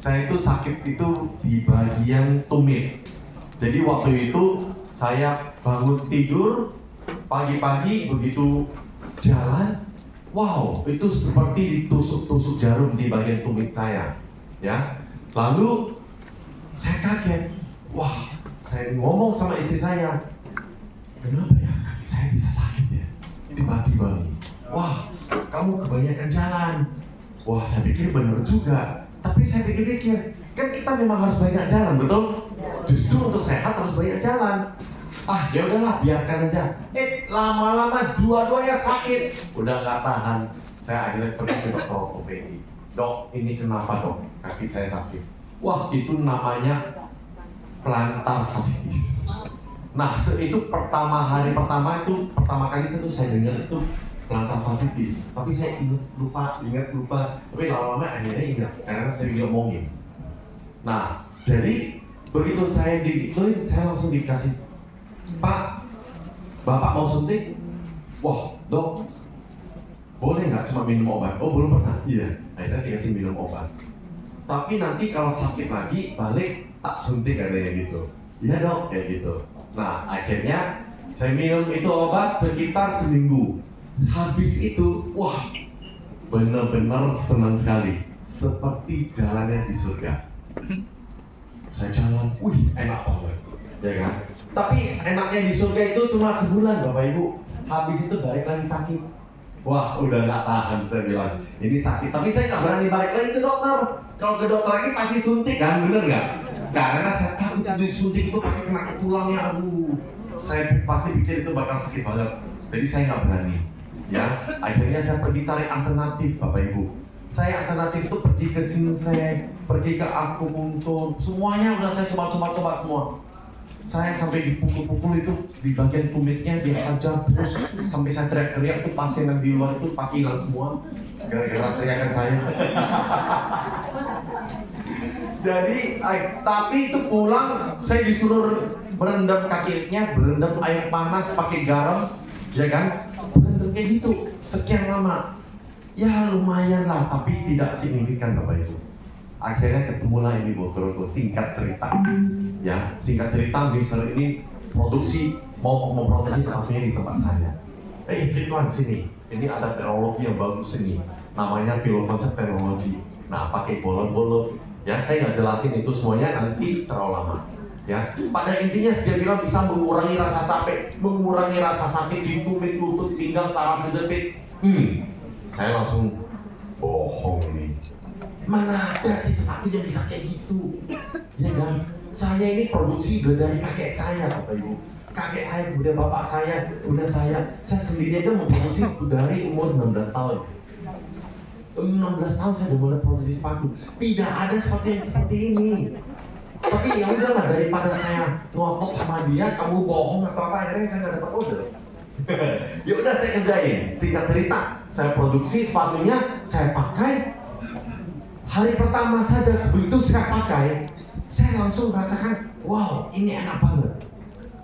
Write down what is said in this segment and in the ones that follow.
Saya itu sakit itu di bagian tumit. Jadi waktu itu saya bangun tidur pagi-pagi begitu jalan, wow, itu seperti ditusuk-tusuk jarum di bagian tumit saya, ya. Lalu saya kaget, wah, saya ngomong sama istri saya, kenapa ya kaki saya bisa sakit ya? Tiba-tiba nih, wah, kamu kebanyakan jalan. Wah, saya pikir benar juga. Tapi saya pikir-pikir, kan kita memang harus banyak jalan, betul? Justru untuk sehat harus banyak jalan. Ah, ya udahlah, biarkan aja. Lama-lama dua-duanya sakit. Udah nggak tahan. Saya akhirnya pergi ke dokter ortopedi. Dok, ini kenapa dok? Kaki saya sakit. Wah, itu namanya plantar fasciitis. Nah, itu hari pertama kali itu saya dengar itu plantar fasciitis. Tapi saya ingat lupa. Tapi lama-lama akhirnya ingat karena saya diomongin. Nah, jadi begitu saya digituin, saya langsung dikasih, Pak, Bapak mau suntik? Wah, dok, boleh nggak cuma minum obat? Oh, belum pernah? Iya, akhirnya dikasih minum obat. Tapi nanti kalau sakit lagi, balik tak suntik katanya gitu. Iya dok, kayak gitu. Nah, akhirnya saya minum itu obat sekitar seminggu. Habis itu, wah, benar-benar senang sekali. Seperti jalannya di surga. Saya jalan, wih, enak banget, ya kan? Tapi enaknya di surga itu cuma sebulan, Bapak Ibu. Habis itu balik lagi sakit. Wah, udah nggak tahan, saya bilang. Ini sakit, tapi saya nggak berani balik lagi ke dokter. Kalau ke dokter lagi pasti suntik kan, bener nggak? Karena saya takut disuntik itu pasti kena ke tulangnya, aduh. Saya pasti pikir itu bakal sakit banget. Jadi saya nggak berani. Ya, akhirnya saya pergi cari alternatif, Bapak Ibu. Saya alternatif itu pergi ke sinsek, pergi ke akupunktur, semuanya udah saya coba semua. Saya sampai dipukul-pukul itu di bagian tumitnya, dihajar terus sampai saya teriak-teriak itu pasien yang di luar itu pasti hilang semua gara-gara teriakan saya. Jadi, tapi itu pulang saya disuruh berendam kakinya, berendam air panas pakai garam, ya kan? Berendam kayak gitu sekian lama. Ya lumayan lah, tapi tidak signifikan Bapak Ibu. Akhirnya ketemulah ini botolku, singkat cerita. Ya, singkat cerita, Mister ini mau memproduksi sepatunya di tempat saya. Ridwan sini, ini ada teknologi yang bagus ini, namanya pilot konsep teknologi. Nah, pakai bolong-bolong. Ya, saya nggak jelasin itu semuanya nanti terlalu lama. Ya, pada intinya dia bilang bisa mengurangi rasa capek, mengurangi rasa sakit di tumit, lutut, pinggang, saraf, kejepit. Saya langsung bohong nih. Mana ada sih sepatu yang bisa kayak gitu? Ya kan? Saya ini produksi dari kakek saya, Bapak Ibu. Kakek saya, udah bapak saya, udah saya sendiri aja memproduksi dari umur 16 tahun. 16 tahun saya udah mulai produksi sepatu. Tidak ada sepatu yang seperti ini. Tapi ya udahlah, daripada saya ngotot sama dia, kamu bohong atau apa, akhirnya saya nggak dapat order. Ya udah saya kerjain. Singkat cerita, saya produksi sepatunya, saya pakai. Hari pertama saja begitu saya pakai, saya langsung merasakan, wow, ini enak banget.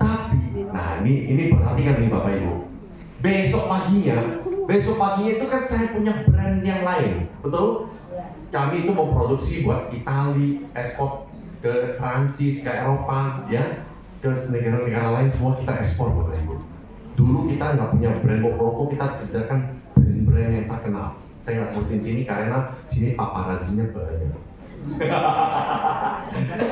Tapi, nah ini perhatikan nih Bapak Ibu. Besok paginya itu kan saya punya brand yang lain, betul? Kami itu mau produksi buat Itali, ekspor ke Prancis, ke Eropa, ya, ke negara-negara lain semua kita ekspor Bapak Ibu. Dulu kita nggak punya brand rokok, kita kerjakan brand-brand yang terkenal. Saya nggak sebutin sini karena sini paparazinya banyak.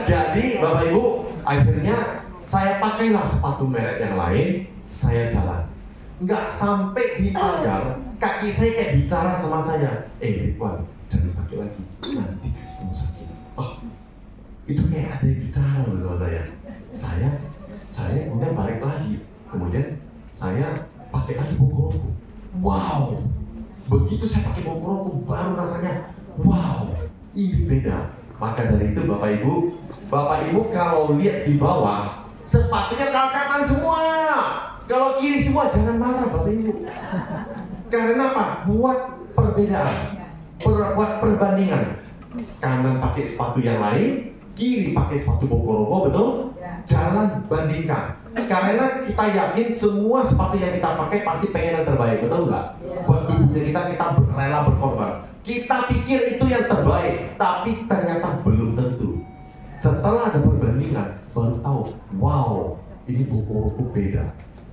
Jadi Bapak Ibu, akhirnya saya pakailah sepatu merek yang lain, saya jalan. Nggak sampai di pagar, kaki saya kayak bicara sama saya. Ridwan, jangan pakai lagi, nanti kamu sakit. Oh, itu kayak ada yang bicara sama saya. Saya kemudian balik lagi, kemudian saya pakai lagi Bogoroku. Wow, begitu saya pakai Bogoroku baru rasanya wow, ini beda. Maka dari itu Bapak Ibu kalau lihat di bawah sepatunya kakatan semua. Kalau kiri semua jangan marah Bapak Ibu. Karena apa? Buat perbedaan, buat perbandingan. Kanan pakai sepatu yang lain, kiri pakai sepatu Bogoroku, betul? Jalan bandingkan. Karena kita yakin semua sepatu yang kita pakai pasti pengen yang terbaik, betul nggak? Buat tubuhnya kita rela berkorban. Kita pikir itu yang terbaik, tapi ternyata belum tentu. Setelah ada perbandingan, baru tahu, wow, ini Bokoroku beda.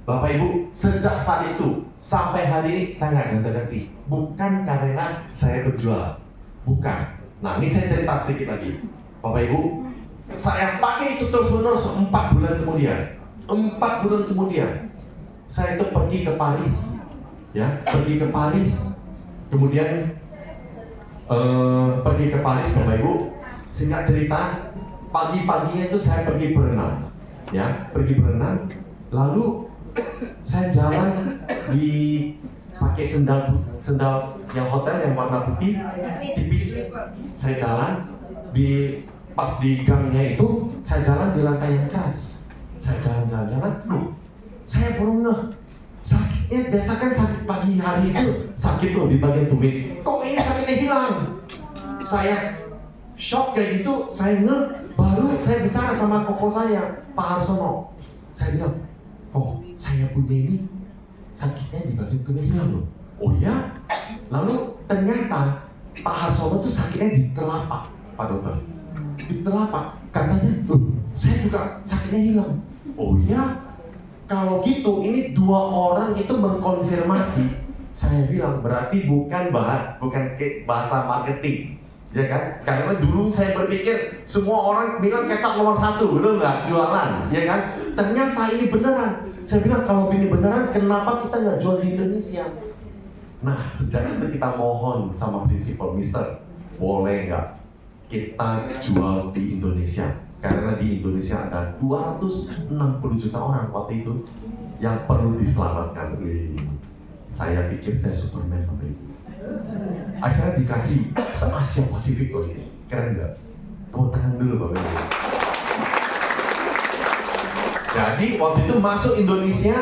Bapak Ibu, sejak saat itu sampai hari ini saya nggak ganti-ganti. Bukan karena saya berjualan, bukan. Nah, ini saya cerita sedikit lagi. Bapak Ibu, saya pakai itu terus-menerus 4 bulan kemudian. 4 bulan kemudian, saya itu pergi ke Paris, ya, pergi ke Paris. Kemudian pergi ke Paris, Bapak Ibu. Singkat cerita, pagi-paginya itu saya pergi berenang, ya, pergi berenang. Lalu saya jalan di pakai sendal yang hotel yang warna putih tipis. Saya jalan pas di gangnya itu, saya jalan di lantai yang keras. Saya jalan, loh, saya baru ngeh, sakitnya biasa kan sakit pagi hari itu sakit loh di bagian tumit. Kok ini sakitnya hilang? Saya shock kayak gitu, saya ngeh, baru saya bicara sama koko saya, Pak Harsono. Saya bilang, oh, saya punya ini sakitnya di bagian tumit hilang loh. Oh ya? Lalu ternyata Pak Harsono tuh sakitnya di telapak, Pak Dokter. Di telapak, katanya, saya juga sakitnya hilang. Oh ya? Kalau gitu, ini 2 orang itu mengkonfirmasi. Saya bilang, berarti bukan bahasa marketing, ya kan? Karena dulu saya berpikir semua orang bilang kecap nomor 1, betul nggak? Jualan, ya kan? Ternyata ini beneran. Saya bilang, kalau ini beneran, kenapa kita nggak jual di Indonesia? Nah, sejak itu kita mohon sama prinsipal, Mister, boleh nggak kita jual di Indonesia? Karena di Indonesia ada 260 juta orang waktu itu yang perlu diselamatkan. Saya pikir saya Superman waktu itu. Akhirnya dikasih se-Asia Pasifik loh ini. Keren nggak? Tepuk tangan dulu Bapak Ibu. Jadi waktu itu masuk Indonesia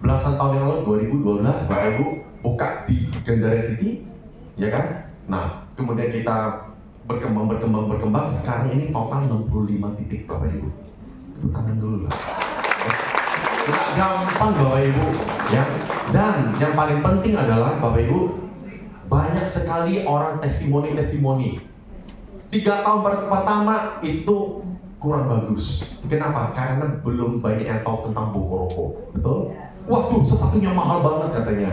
belasan tahun yang lalu, 2012, Bapak Ibu buka di Gandaria City, ya kan? Nah, kemudian kita berkembang. Sekarang ini total 65 titik, Bapak Ibu. Tepuk tangan dulu lah. Nggak gampang, Bapak Ibu, ya. Dan yang paling penting adalah, Bapak Ibu, banyak sekali orang testimoni. 3 tahun pertama itu kurang bagus. Kenapa? Karena belum banyak yang tahu tentang Bokoroko, betul? Waduh, sepatunya mahal banget katanya.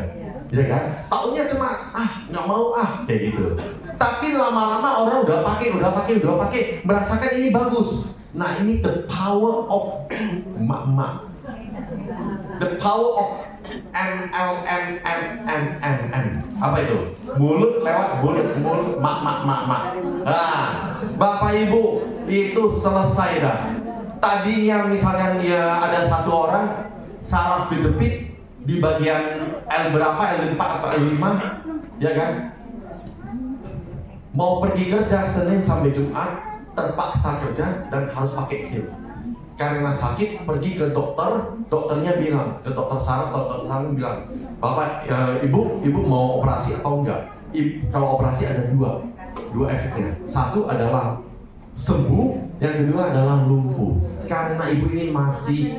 Ya kan? Taunya cuma nggak mau kayak gitu. Tapi lama-lama orang udah pakai, merasakan ini bagus. Nah, ini the power of emak-emak. The power of MLM. Apa itu? Mulut lewat mulut, mak. Nah, Bapak Ibu, itu selesai dah. Tadinya misalkan ya ada 1 orang saraf kejepit di bagian L berapa, L4 atau L5, ya kan? Mau pergi kerja Senin sampai Jumat, terpaksa kerja dan harus pakai heel. Karena sakit, pergi ke dokter, dokternya bilang, ke dokter saraf bilang, Bapak, ibu mau operasi atau enggak? Kalau operasi ada dua efeknya. Satu adalah sembuh, yang kedua adalah lumpuh. Karena ibu ini masih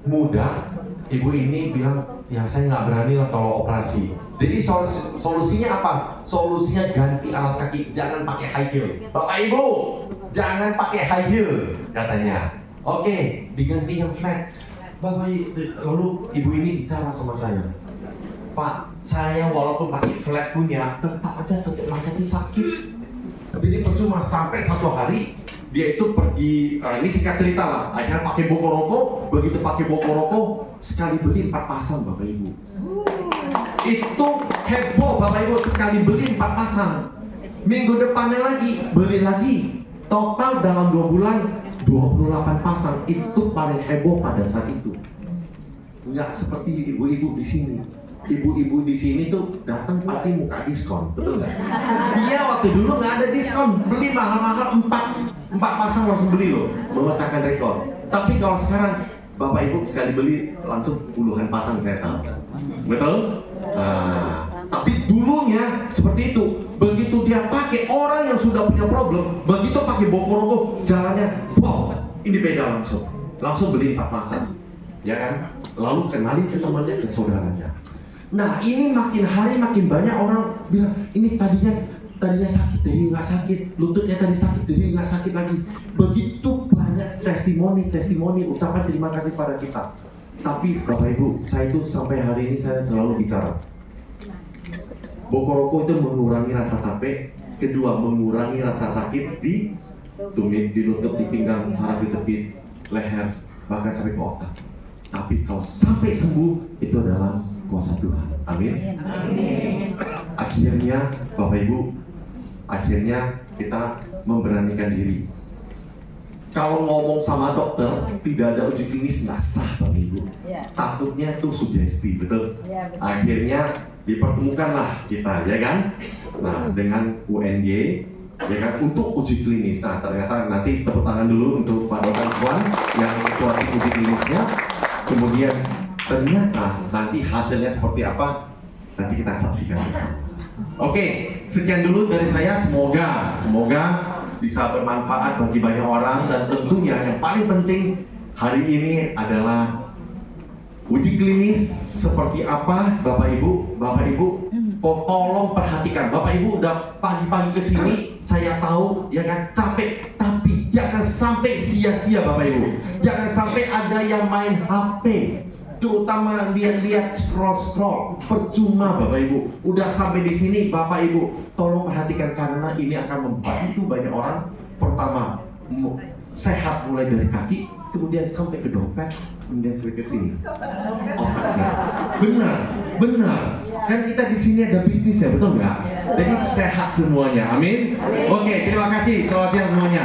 muda, ibu ini bilang, ya saya nggak berani lah kalau operasi. Jadi solusinya apa? Solusinya ganti alas kaki, jangan pakai high heel. Bapak Ibu, jangan pakai high heel, katanya. Oke, diganti yang flat. Lalu ibu ini bicara sama saya, Pak, saya walaupun pakai flat punya, tetap aja setiap langkah itu sakit. Jadi percuma, sampai 1 hari dia itu pergi, ini singkat cerita lah, akhirnya pakai Bokoroko. Begitu pakai Bokoroko, sekali beli 4 pasang, Bapak Ibu. Itu heboh, Bapak Ibu, sekali beli 4 pasang. Minggu depannya lagi, beli lagi. Total dalam 2 bulan 28 pasang. Itu paling heboh pada saat itu. Nggak seperti ibu-ibu di sini. Ibu-ibu di sini tuh datang pasti muka diskon, betul nggak? Dia waktu dulu nggak ada diskon, beli mahal-mahal 4 pasang langsung beli loh, memecahkan rekor. Tapi kalau sekarang Bapak Ibu sekali beli langsung puluhan pasang saya tahu, betul? Tapi dulunya seperti itu. Begitu dia pakai, orang yang sudah punya problem, begitu pakai Bokoroko, jalannya, wow, ini beda langsung beli 4 pasang, ya kan? Lalu kenalin ke temannya, ke saudaranya. Nah ini makin hari makin banyak orang bilang ini tadinya sakit jadi nggak sakit, lututnya tadi sakit jadi nggak sakit lagi. Begitu banyak testimoni ucapan terima kasih pada kita. Tapi Bapak Ibu, saya itu sampai hari ini saya selalu bicara, Bokoroko itu mengurangi rasa capek, kedua mengurangi rasa sakit di tumit, di lutut, di pinggang, saraf, di tepi, leher, bahkan sampai ke otak. Tapi kalau sampai sembuh itu adalah kuasa Tuhan. Amin. Akhirnya Bapak Ibu, akhirnya kita memberanikan diri. Kalau ngomong sama dokter tidak ada uji klinis nggak sah Bapak Ibu. Takutnya tuh sugesti, betul? Akhirnya dipertemukanlah kita, ya kan? Nah, dengan UNY, ya kan, untuk uji klinis. Nah, ternyata nanti tepuk tangan dulu untuk Pak Dr. Puan yang ketua tim uji klinisnya. Kemudian ternyata nanti hasilnya seperti apa, nanti kita saksikan bersama. Oke, sekian dulu dari saya. Semoga bisa bermanfaat bagi banyak orang, dan tentunya yang paling penting hari ini adalah uji klinis seperti apa. Bapak Ibu, tolong perhatikan. Bapak Ibu udah pagi-pagi kesini, saya tahu ya kan capek, tapi jangan sampai sia-sia Bapak Ibu. Jangan sampai ada yang main HP, terutama lihat scroll, percuma Bapak Ibu. Udah sampai di sini Bapak Ibu, tolong perhatikan karena ini akan membantu banyak orang. Pertama, sehat mulai dari kaki, kemudian sampai ke dompet, kemudian sampai ke sini. Benar. Kan kita di sini ada bisnis ya, betul nggak? Jadi sehat semuanya. Amin. Oke, terima kasih. Selamat siang semuanya.